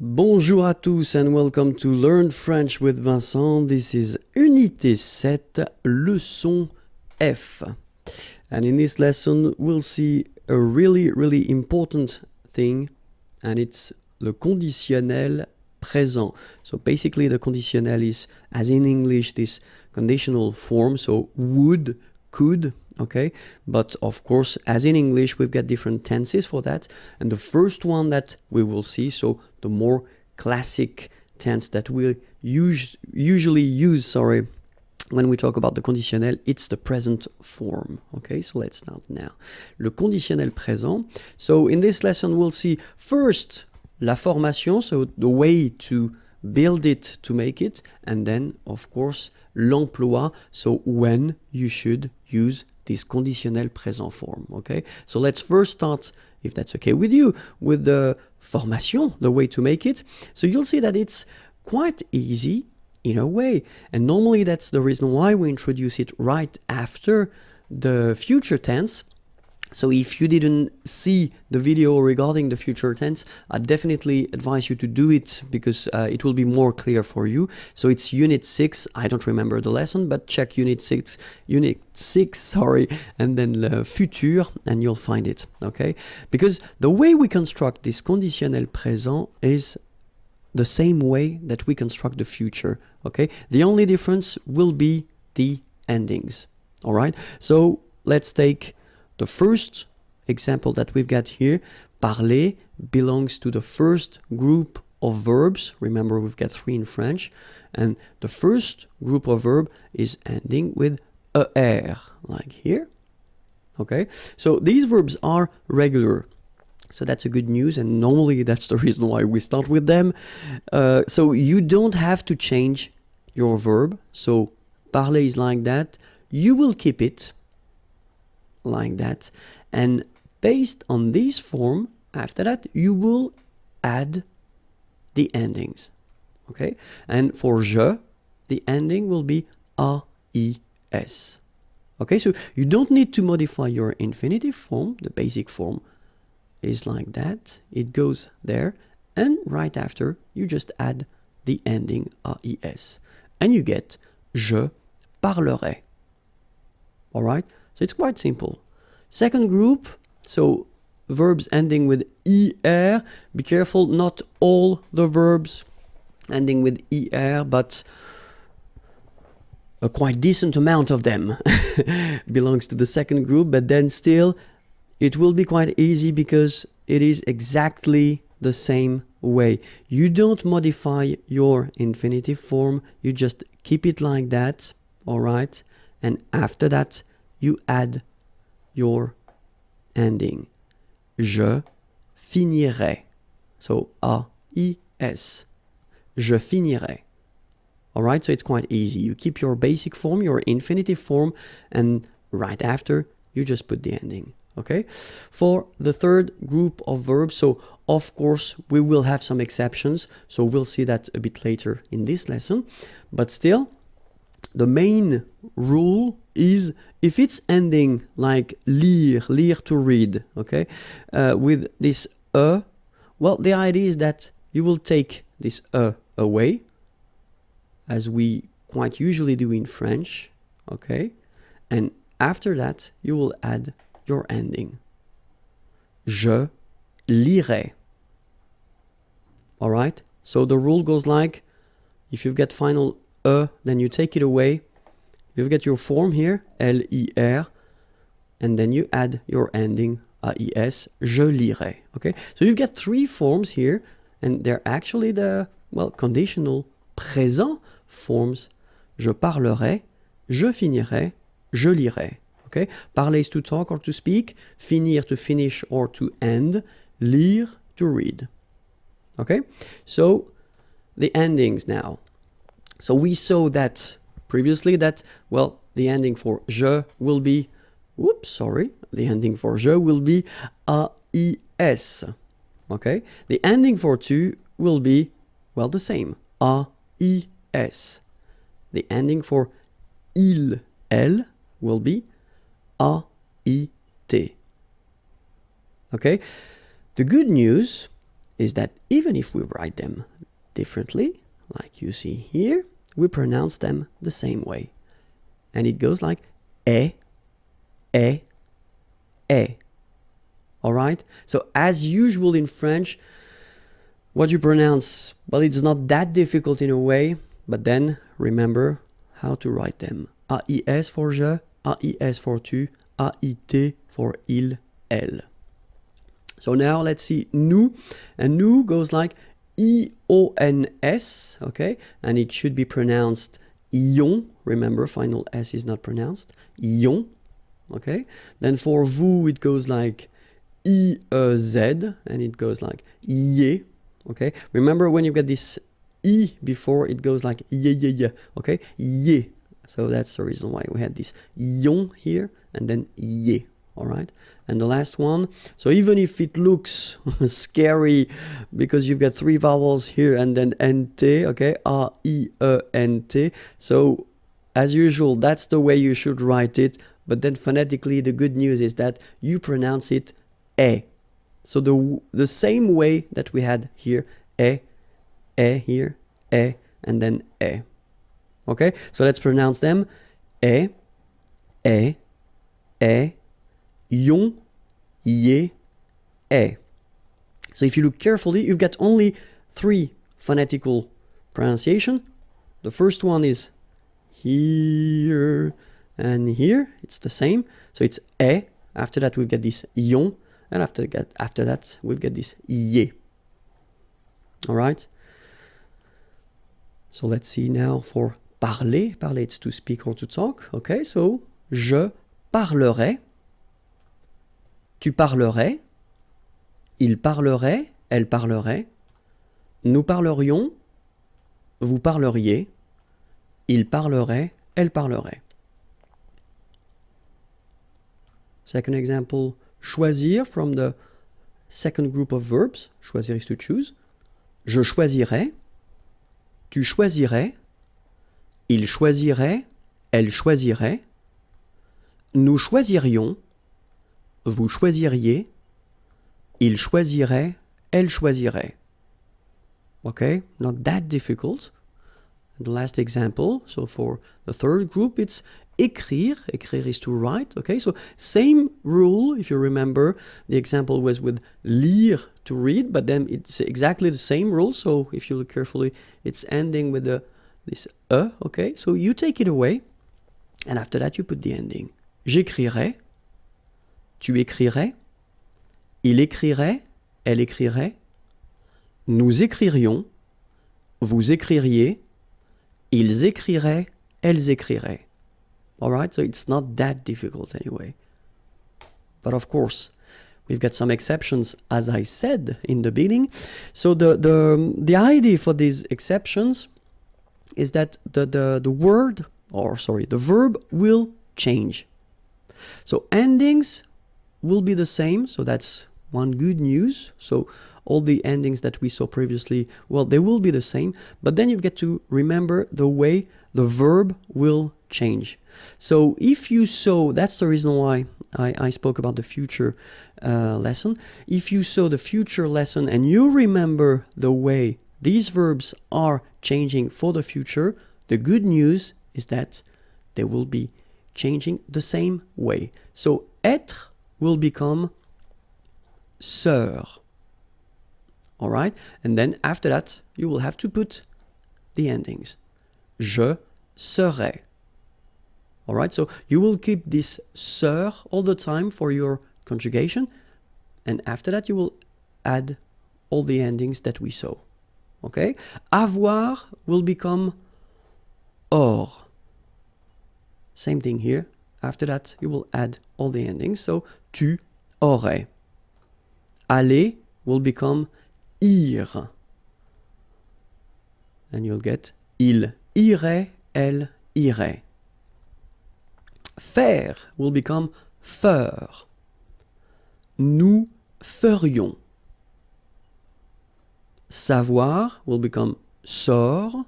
Bonjour à tous and welcome to Learn French with Vincent. This is Unité 7, leçon F. And in this lesson, we'll see a really important thing, and it's le conditionnel présent. So basically the conditionnel is, as in English, this conditional form, so would, could, okay? But of course, as in English, we've got different tenses for that. And the first one that we will see, so the more classic tense that we usually use, when we talk about the conditionnel, it's the present form. Okay, so let's start now. Le conditionnel présent. So in this lesson, we'll see first la formation, so the way to build it, to make it, and then, of course, l'emploi, so when you should use this conditionnel présent form. Okay, so let's first start, if that's okay with you, with the formation, the way to make it. So you'll see that it's quite easy in a way, and normally that's the reason why we introduce it right after the future tense. So if you didn't see the video regarding the future tense, I definitely advise you to do it because it will be more clear for you. So it's Unit 6, I don't remember the lesson, but check Unit 6, and then le futur, and you'll find it, okay? Because the way we construct this conditionnel présent is the same way that we construct the future, okay? The only difference will be the endings, all right? So let's take the first example that we've got here. Parler belongs to the first group of verbs. Remember, we've got 3 in French. And the first group of verb is ending with er, like here. Okay, so these verbs are regular. So that's a good news, and normally that's the reason why we start with them. So you don't have to change your verb. So parler is like that. You will keep it like that, and based on this form, after that you will add the endings, okay? And for je, the ending will be AIS, okay? So you don't need to modify your infinitive form. The basic form is like that, it goes there, and right after you just add the ending AIS, and you get je parlerai. All right, so it's quite simple. Second group, so verbs ending with er. Be careful, not all the verbs ending with er, but a quite decent amount of them belongs to the second group. But then still, it will be quite easy because it is exactly the same way. You don't modify your infinitive form, you just keep it like that, all right? And after that, you add your ending. Je finirai. So AIS. Je finirai. All right, so it's quite easy. You keep your basic form, your infinitive form, and right after, you just put the ending. Okay? For the third group of verbs, so of course, we will have some exceptions. So we'll see that a bit later in this lesson. But still, the main rule is if it's ending like lire to read, okay, with this well, the idea is that you will take this away, as we quite usually do in French, okay, and after that you will add your ending. Je lirai. All right, so the rule goes like, if you've got final then you take it away, you've got your form here, L-I-R, and then you add your ending, A-I-S, je lirai, okay? So you've got 3 forms here, and they're actually the, well, conditional présent forms. Je parlerai, je finirai, je lirai, okay? Parler is to talk or to speak, finir to finish or to end, lire to read, okay? So the endings now. So we saw that previously that, well, the ending for je will be, the ending for je will be AIS, okay? The ending for tu will be, well, the same, AIS. The ending for il, elle will be AIT, okay? The good news is that even if we write them differently, like you see here, we pronounce them the same way. And it goes like eh, eh, eh. All right? So as usual in French, what you pronounce, well, it's not that difficult in a way, but then remember how to write them. AIS for je, AIS for tu, AIT for il, elle. So now let's see nous, and nous goes like I-O-N-S, okay? And it should be pronounced ion. Remember, final S is not pronounced. Ion, okay? Then for vous, it goes like I-E-Z, and it goes like ye, okay? Remember when you get this I before, it goes like ye, okay? Ye. So that's the reason why we had this ion here, and then ye. All right, and the last one, so even if it looks scary because you've got three vowels here and then nt, okay, A-I-E-N-T, so as usual, that's the way you should write it, but then phonetically the good news is that you pronounce it e. So the same way that we had here, e here, e, and then e. Okay, so let's pronounce them, e, yon, ye, e. So if you look carefully, you've got only three phonetical pronunciation. The first one is here and here. It's the same. So it's e. After that, we've got this yon. And after that, we've got this ye. All right. So let's see now for parler. Parler, it's to speak or to talk. Okay, so je parlerai. Tu parlerais, il parlerait, elle parlerait, nous parlerions, vous parleriez, il parlerait, elle parlerait. Second example, choisir from the second group of verbs. Choisir is to choose. Je choisirais, tu choisirais, il choisirait, elle choisirait, nous choisirions, vous choisiriez, il choisirait, elle choisirait. Okay, not that difficult. And the last example, so for the third group, it's écrire. Écrire is to write. Okay, so same rule. If you remember, the example was with lire, to read, but then it's exactly the same rule. So if you look carefully, it's ending with this e. Okay, so you take it away, and after that you put the ending. J'écrirai. Tu écrirais, il écrirait, elle écrirait, nous écririons, vous écririez, ils écriraient, elles écriraient. All right, so it's not that difficult anyway. But of course, we've got some exceptions, as I said in the beginning. So the idea for these exceptions is that the verb will change. So endings will be the same, so that's one good news. So all the endings that we saw previously, well, they will be the same, but then you've got to remember the way the verb will change. So if you saw, that's the reason why I spoke about the future lesson. If you saw the future lesson and you remember the way these verbs are changing for the future, the good news is that they will be changing the same way. So être will become sœur. All right, and then after that you will have to put the endings. Je serai. All right, so you will keep this sœur all the time for your conjugation, and after that you will add all the endings that we saw. Okay, avoir will become or. Same thing here. After that, you will add all the endings. So, tu aurais. Aller will become ir. And you'll get il irait, elle irait. Faire will become faire. Nous ferions. Savoir will become saur.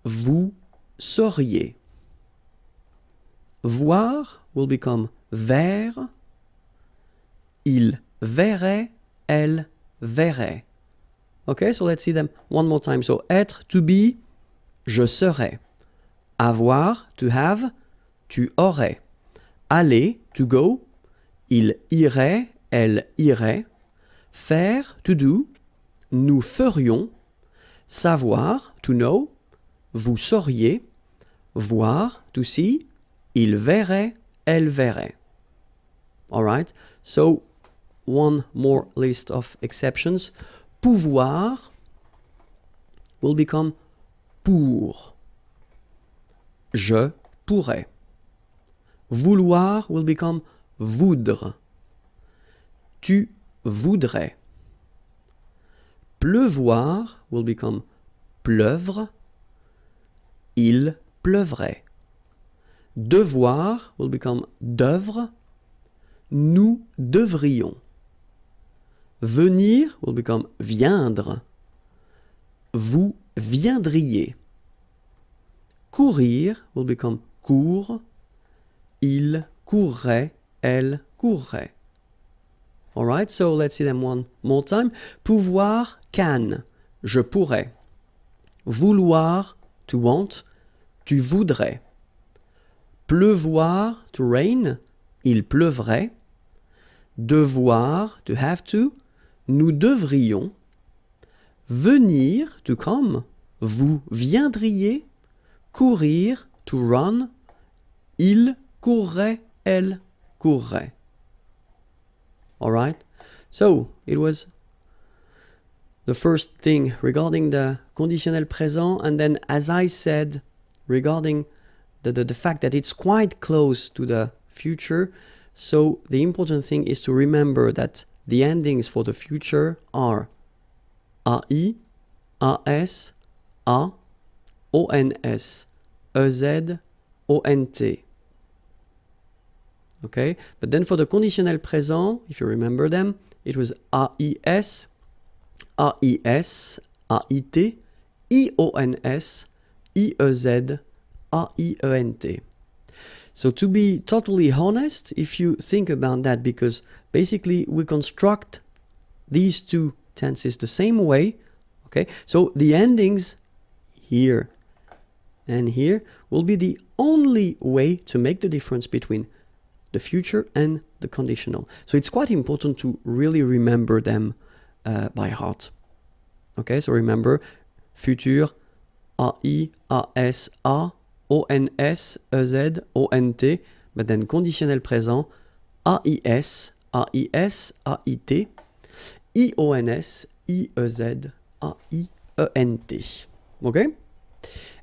Vous sauriez. Voir will become ver. Il verrait, elle verrait. Okay, so let's see them one more time. So être, to be, je serais. Avoir, to have, tu aurais. Aller, to go, il irait, elle irait. Faire, to do, nous ferions. Savoir, to know, vous sauriez. Voir, to see, il verrait, elle verrait. Alright, so one more list of exceptions. Pouvoir will become pour. Je pourrais. Vouloir will become voudre. Tu voudrais. Pleuvoir will become pleuvre. Il pleuvrait. Devoir will become devre. Nous devrions. Venir will become viendre. Vous viendriez. Courir will become court. Il courrait, elle courrait. Alright, so let's see them one more time. Pouvoir, can, je pourrais. Vouloir, to want, tu voudrais. Pleuvoir, to rain, il pleuvrait. Devoir, to have to, nous devrions. Venir, to come, vous viendriez. Courir, to run, il courrait, elle courrait. Alright, so it was the first thing regarding the conditionnel présent, and then as I said, regarding the fact that it's quite close to the future, so the important thing is to remember that the endings for the future are AI, AS, A, ONS, EZ, ONT. Okay, but then for the conditionnel présent, if you remember them, it was AIS, AIS, AIT, IONS, IEZ, AIENT. So to be totally honest, if you think about that, because basically we construct these two tenses the same way, okay, so the endings here and here will be the only way to make the difference between the future and the conditional. So it's quite important to really remember them by heart. Okay, so remember futur, AI, AS, A, ONS, EZ, ONT, but then conditionnel présent, AIS, AIS, AIT, IONS, IEZ, AIENT. Okay?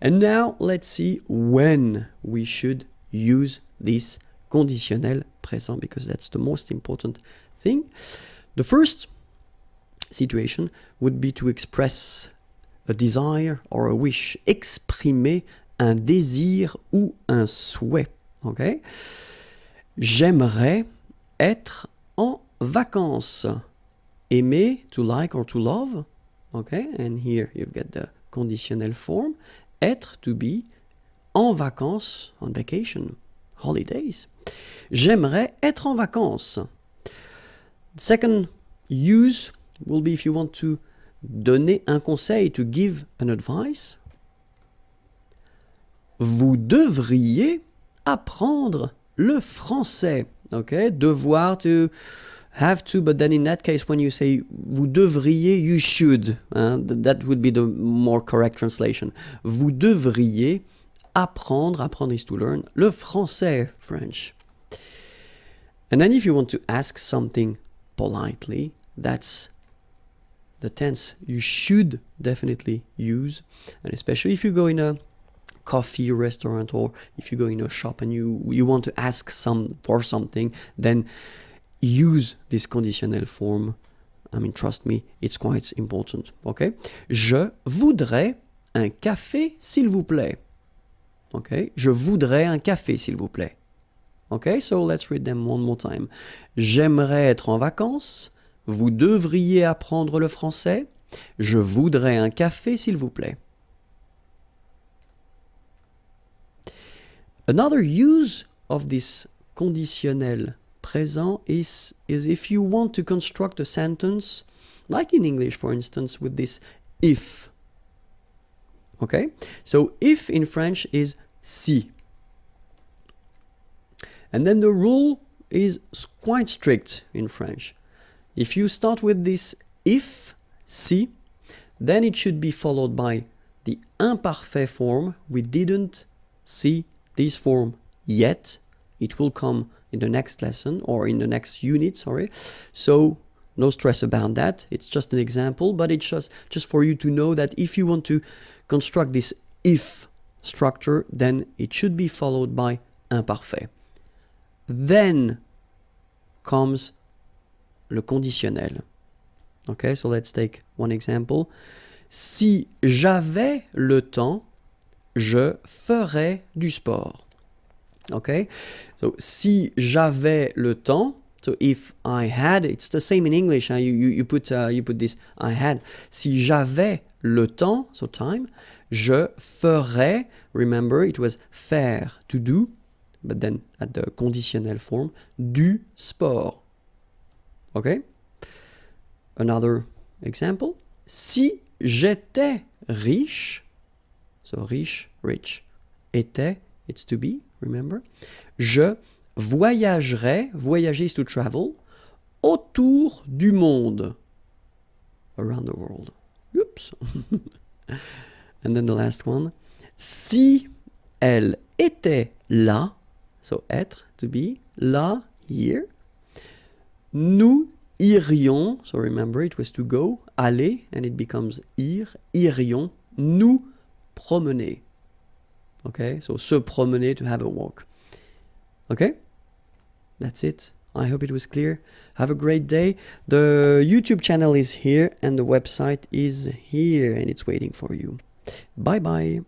And now let's see when we should use this conditionnel présent, because that's the most important thing. The first situation would be to express a desire or a wish, exprimer un désir ou un souhait. Okay? J'aimerais être en vacances. Aimer, to like or to love. Okay? And here you've got the conditionnel form. Être, to be. En vacances, on vacation. Holidays. J'aimerais être en vacances. Second use will be if you want to donner un conseil, to give an advice. Vous devriez apprendre le français. Okay, devoir, to have to, but then in that case, when you say vous devriez, you should. That would be the more correct translation. Vous devriez apprendre, apprendre is to learn, le français, French. And then if you want to ask something politely, that's the tense you should definitely use. And especially if you go in a coffee restaurant, or if you go in a shop and you want to ask for something, then use this conditional form. I mean, trust me, it's quite important. Okay? Je voudrais un café, s'il vous plaît. Okay? Je voudrais un café, s'il vous plaît. Okay? So let's read them one more time. J'aimerais être en vacances. Vous devriez apprendre le français. Je voudrais un café, s'il vous plaît. Another use of this conditionnel présent is if you want to construct a sentence, like in English, for instance, with this if. Okay? So if in French is si. And then the rule is quite strict in French. If you start with this if, si, then it should be followed by the imparfait form. We didn't see this form yet. It will come in the next lesson or in the next unit, sorry. So no stress about that. It's just an example, but it's just for you to know that if you want to construct this if structure, then it should be followed by imparfait. Then comes le conditionnel. Okay, so let's take one example. Si j'avais le temps, je ferais du sport. Okay, so si j'avais le temps, so if I had, it's the same in English. You put this I had. Si j'avais le temps, so time, je ferais. Remember, it was faire, to do, but then at the conditionnel form, du sport. Okay. Another example. Si j'étais riche, so riche, rich, était, it's to be, remember. Je voyagerais, voyager is to travel, autour du monde, around the world. Oops. And then the last one. Si elle était là, so être, to be, là, here, nous irions, so remember it was to go, aller, and it becomes ir, irions, nous promener. Okay, so se promener, to have a walk. Okay, that's it. I hope it was clear. Have a great day. The YouTube channel is here and the website is here and it's waiting for you. Bye bye.